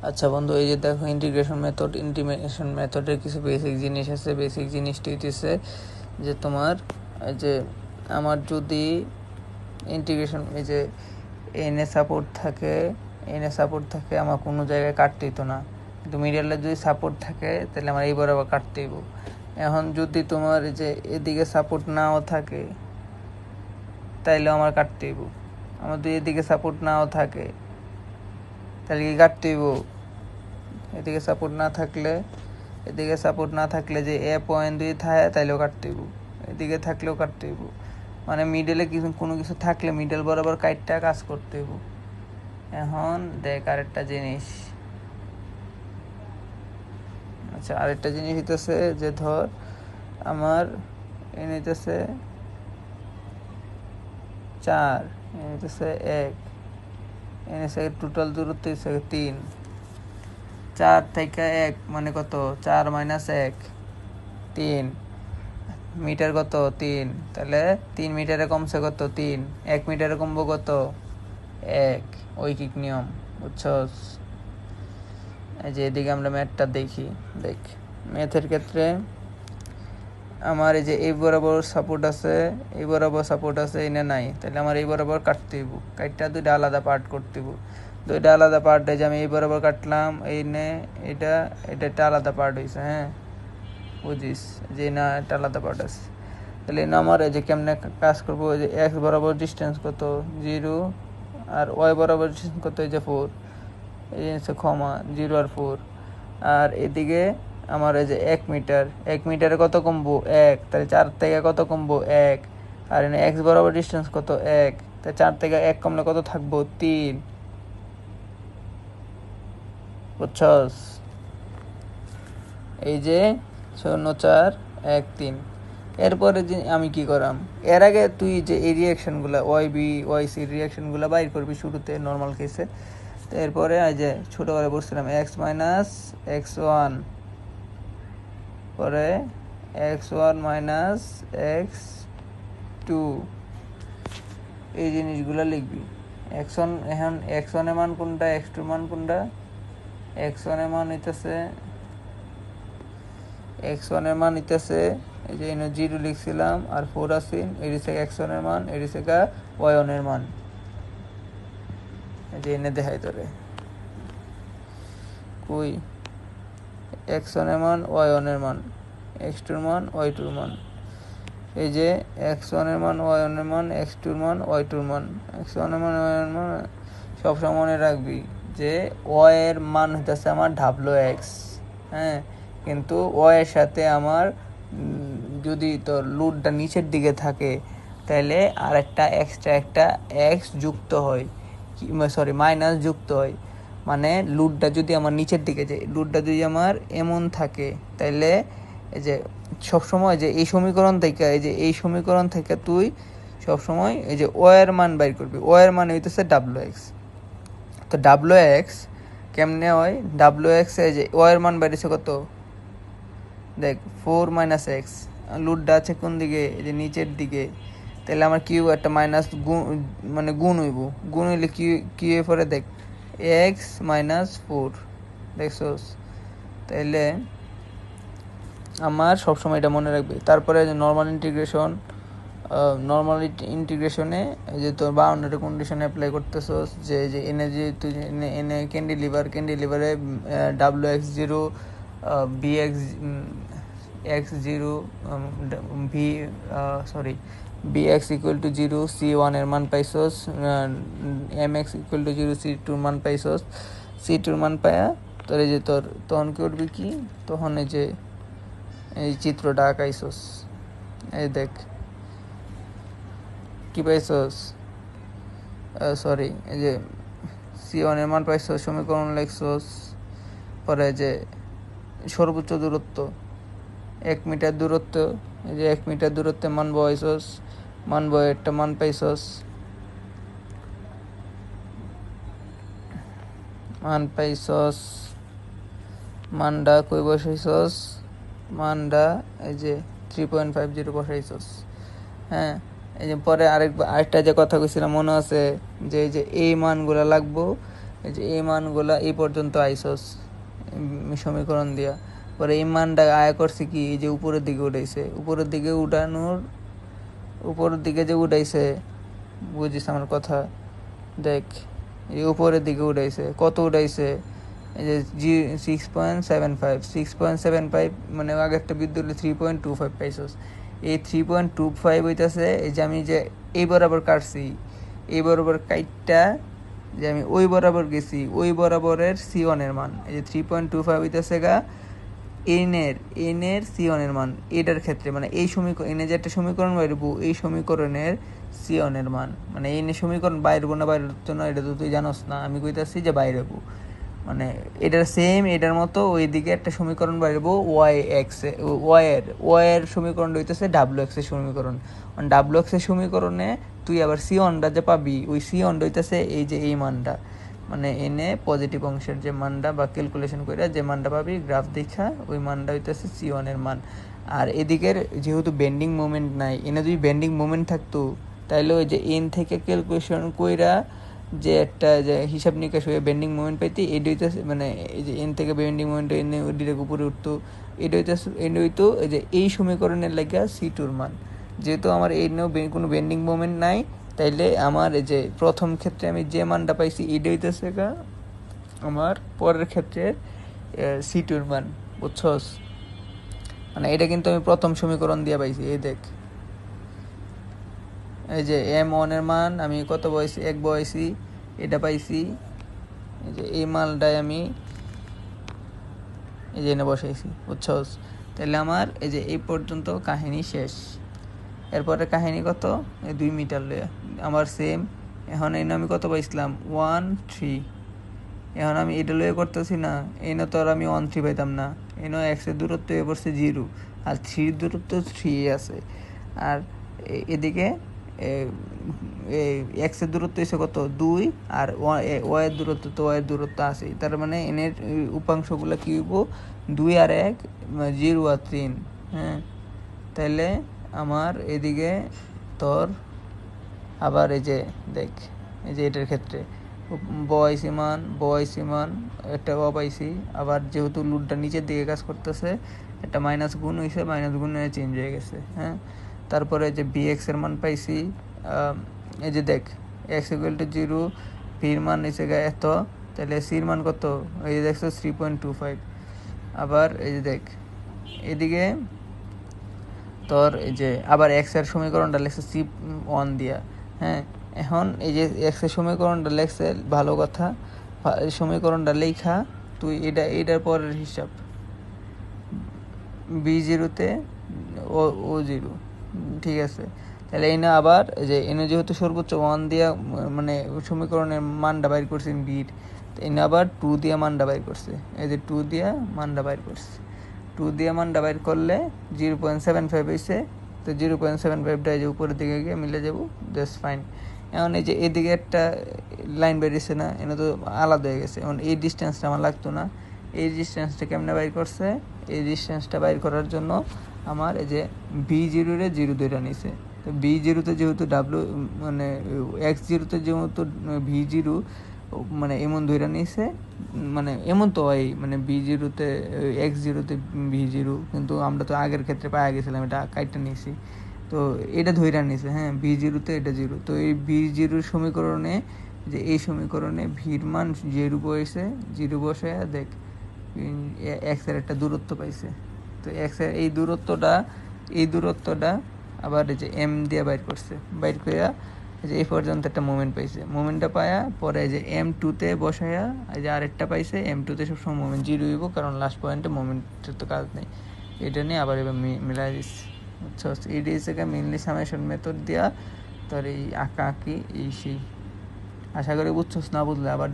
আচ্ছা বন্ধু, এই যে দেখো ইন্টিগ্রেশন মেথডের কিছু বেসিক জিনিস আছে। বেসিক জিনিসটি হচ্ছে যে তোমার এই যে আমার যদি ইন্টিগ্রেশন এই যে এনে সাপোর্ট থাকে আমার কোনো জায়গায় কাটতে হইতো না, কিন্তু মিডিয়ালে যদি সাপোর্ট থাকে তাহলে আমার এই বরাবর কাটতে হইব। এখন যদি তোমার এই যে এদিকে সাপোর্ট নাও থাকে তাইলেও আমার কাটতে হইব। আমার যদি এদিকে সাপোর্ট নাও থাকে তাহলে কি কাটতে হইব? এদিকে সাপোর্ট না থাকলে যে এ পয়েন্ট যদি থাকে তাইলেও কাটতে হইব, এদিকে থাকলেও কাটতে হইব। মানে মিডলে কোনো কিছু থাকলে মিডল বরাবর কাটটা কাজ করতে হইব। এখন দেখ আরেকটা জিনিস, আচ্ছা আরেকটা জিনিস হইতেছে যে ধর আমার এনে হইতেছে 4, এনে হইতেছে 1, এনে টোটাল দূরত্ব হচ্ছে 3। 4 থেকে 1 মানে কত? 4 মাইনাস 1 3 মিটার, কত? 3। তাহলে 3 মিটারে কমছে কত? 3। 1 মিটারে কমবো কত? 1। ঐকিক নিয়ম, বুঝছস? এই যে এদিকে আমরা ম্যাথটা দেখি। দেখ ম্যাথের ক্ষেত্রে আমার এই যে এই বরাবর সাপোর্ট আছে, এই বরাবর সাপোর্ট আছে, এনে নাই, তাহলে আমার এই বরাবর কাটতে হইব। কাটটা দুইটা আলাদা পার্ট করতে হইব। দুইটা আলাদা পার্ট যে আমি এই বরাবর কাটলাম, এই নে এটা একটা আলাদা পার্ট হয়েছে। হ্যাঁ বুঝিস যে না একটা আলাদা পার্ট আছে। তাহলে আমার এই যে কেমনে কাজ করবো, এই যে এক্স বরাবর ডিস্টেন্স কত? 0, আর ওয়াই বরাবর ডিস্টেন্স কত? এই যে 4, এই হচ্ছে ক্ষমা 0 আর 4। আর এদিকে আমার এই যে 1 মিটার, 1 মিটারে কত কমবো? 1। তাহলে 4 থেকে কত কমবো? 1। আর এখানে এক্স বরাবর ডিস্টেন্স কত? 1। তাহলে 4 থেকে 1 কমলে কত থাকবো? 3। বুঝছস? এই যে 0 4 1 3। এরপরে যে আমি কি করাম, এর আগে তুই যে এই রিয়াকশনগুলো ওয়াই সি রিয়াকশনগুলো বাইর করবি শুরুতে নর্মাল কেসে। তো এরপরে এই যে ছোটো করে বলছিলাম এক্স মাইনাস x1, পরে x1 মাইনাস x2, এই জিনিসগুলো লিখবি। এখন x1 এর মান কোনটা, x2 এর মান কোনটা? x1 এর মান হইতেছে এই যে 0 লিখছিলাম আর 4 আছে, এর থেকে x1 এর মান, এর থেকে y1 এর মান। এই যে এনে দেখাই তোরে কই x1 এর মান, y1 এর মান, x2 এর মান, y2 এর মান। এই যে x1 এর মান, y1 এর মান, x2 এর মান, y2 এর মান। x1 এর মান, y1 এর মান সবসময় মনে রাখবি যে y এর মান হইতেছে আমার WX। হ্যাঁ, কিন্তু y এর সাথে আমার যদি তোর লুটটা নিচের দিকে থাকে তাহলে আর একটা এক্সট্রা একটা x যুক্ত হয়, মাইনাস যুক্ত হয়। মানে লুটটা যদি আমার নিচের দিকে যায়, লুটটা যদি আমার এমন থাকে, তাহলে এই যে সবসময় যে এই সমীকরণ থেকে তুই সবসময় এই যে ও এর মান বাইর করবি। ও এর মান হইতেছে WX। তো WX কেমনে হয়? WX এই যে ও এর মান বাইরেছে কত? দেখ 4 মাইনাস এক্স, লুটটা আছে কোন দিকে? এই যে নিচের দিকে। তাহলে আমার কিউ একটা মাইনাস মানে গুণ হইব। গুণ হইলে কি হয়ে পরে? দেখ এক্স মাইনাস 4, দেখছোস? তাইলে আমার সবসময় এটা মনে রাখবে। তারপরে নর্মাল ইন্টিগ্রেশনে এই যে তোর বাউন্ডারি কন্ডিশন অ্যাপ্লাই করতেছস, যে এনে যে তুই এনে ক্যান্ডিলিভারে WX0 BX0 BX equal to 0, C1 এর মান পাইছস, MX ইকুয়াল টু 0, C2 মান পাইছস। C2 মান পায়া তোর এই যে তোর তখন করবি কি, তখন এই যে এই চিত্রটা আঁকাইছস। এই দেখ কি পাইছস, এই যে C1 এর মান পাইছস, সমীকরণ লিখছস। পরে যে সর্বোচ্চ দূরত্ব 1 মিটার দূরত্ব, এই যে 1 মিটার দূরত্বে মান বসাইছস, একটা মান পাইছস। মানডা কই বসাইছস? মানডা এই যে 3.50 বসাইছস। হ্যাঁ, এই যে পরে আরেকটা যে কথা কইছিলাম মনে আছে, যে এই যে এই মানগুলো লাগবো এই যে এই মানগুলা এই পর্যন্ত আইসস সমীকরণ দিয়া, পরে এই মানটা আয়া করছে কি এই যে উপরের দিকে উঠাইছে, উপরের দিকে যে উঠাইছে, বুঝিস আমার কথা? দেখ এই উপরের দিকে উঠাইছে, কত উঠাইছে? এই যে 6.75 মানে আগেরটা বিদ্যুৎ 3.25 পাইছস। এই 3.25 হইতেছে এই যে আমি যে এই বরাবর কাটছি, এই বরাবর কাইটটা যে আমি ওই বরাবর গেছি, ওই বরাবরের C1 মান। এই যে 3.25 হইতেছে গা এনের C1 মান। এটার ক্ষেত্রে মানে এই সমীকরণ এনে যে একটা সমীকরণ বাইরবো, এই সমীকরণের C1 মান। মানে এনে সমীকরণ বাইরবো না বাইরতো না এটা তো তুই জানোস না, আমি কইতাছি যে বাইরবো। মানে এটার সেম এটার মতো ওইদিকে একটা সমীকরণ বাইরবো ওয়াই এর সমীকরণটা হইতেছে WX এর সমীকরণ। WX এর সমীকরণে তুই আবার C1টা যে পাবি, ওই C1টা হইতেছে এই যে এই মানটা, মানে এনে পজিটিভ অংশের যে মানটা বা ক্যালকুলেশন করে যে মানটা পাবি গ্রাফ দেখা, ওই মানটা হইতেছে C1 এর মান। আর এদিকের যেহেতু বেন্ডিং মোমেন্ট নাই, এনে যদি বেন্ডিং মোমেন্ট থাকতো তাইলে ওই যে এন থেকে ক্যালকুলেশন কইরা যে একটা যে হিসাব নিকাশ হয়ে বেন্ডিং মোমেন্ট পাইতে, এটা হইতেছে মানে এই যে এন থেকে বেন্ডিং মোমেন্ট এনে ডিরেক্ট উপরে উঠতো, এটা হইতো এই যে এই সমীকরণের লাগা C2 মান। যেহেতু আমার এনেও কোনো বেন্ডিং মোমেন্ট নাই, তাইলে আমার এই যে প্রথম ক্ষেত্রে আমি যে মানটা পাইছি এটা হইতেছে গা আমার পরের ক্ষেত্রে C2 মান, বুঝছস? মানে এটা কিন্তু আমি প্রথম সমীকরণ দিয়ে পাইছি। এই দেখ এই যে M1 এর মান আমি কত বসাইছি, 1 বসাইছি, এটা পাইছি। এই যে এই মানটাই আমি এই যে এনে বসাইছি, বুঝছস? তাহলে আমার এই যে এই পর্যন্ত কাহিনী শেষ। এরপরে কাহিনী কত, 2 মিটার লইয়া আমার সেম। এখন এনে আমি কত পাইছিলাম 1 3। এখন আমি এটা লইয়া করতেছি না, এনে তো আর আমি 1 3 পাইতাম না। এনে x এর দূরত্ব এ পড়ছে 0 আর 3 দূরত্ব 3 আছে। আর এদিকে x এর দূরত্ব হচ্ছে কত 2 আর y এর দূরত্ব তো y এর দূরত্ব আছে। তার মানে এনের উপাংশগুলো কি হইব 2 আর 1 0 আর 3। হ্যাঁ, তাইলে আমার এদিকে তোর আবার এই যে দেখ এই যে এটার ক্ষেত্রে বয়সী মান একটা পাইছি। আবার যেহেতু লুডটা নিচের দিকে কাজ করতেছে, একটা মাইনাস গুণ হয়েছে, মাইনাস গুণ হয়ে চেঞ্জ হয়ে গেছে। হ্যাঁ, তারপরে যে BX এর মান পাইছি, এই যে দেখ x = 0, ভির মান নিচে এত, তাহলে সির মান কত, এই যে দেখছো 3.25। আবার এই যে দেখ এদিকে তোর এই যে আবার x এর সমীকরণটা লেখছে C1 দিয়া। হ্যাঁ, এখন এই যে x এর সমীকরণটা লেখছে, ভালো কথা, সমীকরণটা লেখা তুই এটার পরের হিসাব B0-তে O0, ঠিক আছে? তাহলে এনে আবার যে এনে যেহেতু সর্বোচ্চ 1 দিয়া মানে সমীকরণের মানটা বাইর করছে বির, এনে আবার 2 দিয়া মানটা বাইর করছে। এই যে 2 দিয়া মানটা বাইর করছে, 2 দিয়ে মানটা বাইর করলে 0.75 হয়েছে। তো 0.75টা এই যে উপরের দিকে গিয়ে মিলে যাবো, জাস্ট ফাইন। এখন এই যে এদিকে একটা লাইন বেরিয়েছে না, এটা তো আলাদা হয়ে গেছে। এখন এই ডিস্টেন্সটা আমার লাগতো না। এই ডিস্টেন্সটা কেমনে বাইর করছে, এই ডিস্টেন্সটা বাইর করার জন্য আমার এই যে B0-রে 0 ধরে নিছে। তো B0-তে যেহেতু মানে x0-তে যেহেতু V0 মানে এমন ধরে নিছে, মানে এমন তো হয় মানে B0-তে x0-তে V0, কিন্তু আমরা তো আগের ক্ষেত্রে পাওয়া গেছিলাম, এটা কাইটটা নিয়েছি। তো এটা ধইরা নিছে। হ্যাঁ, B0-তে এটা 0। তো এই B0 সমীকরণে যে এই সমীকরণে ভির মান 0 বসে 0 বসে দেখ x এর একটা দূরত্ব পাইছে। তো x এর এই দূরত্বটা আবার এই যে m দিয়ে বাইর করছে, বাইর কইরা এই যে এই পর্যন্ত একটা মোমেন্ট পাইছে। মোমেন্টটা পায়া পরে এই যে M2-তে বসায়া এই যে আরেকটা পাইছে। M2-তে সবসময় মোমেন্ট 0 হইব, কারণ লাস্ট পয়েন্টে মোমেন্টের তো কাজ নেই। এটা নিয়ে আবার এবার মিলাই দিচ্ছি, বুঝছো? এটা হচ্ছে মেনলি সামেশন মেথড দিয়া তোর এই আঁকা আঁকি এই সেই। আশা করি বুঝছোস, না বুঝলে আবার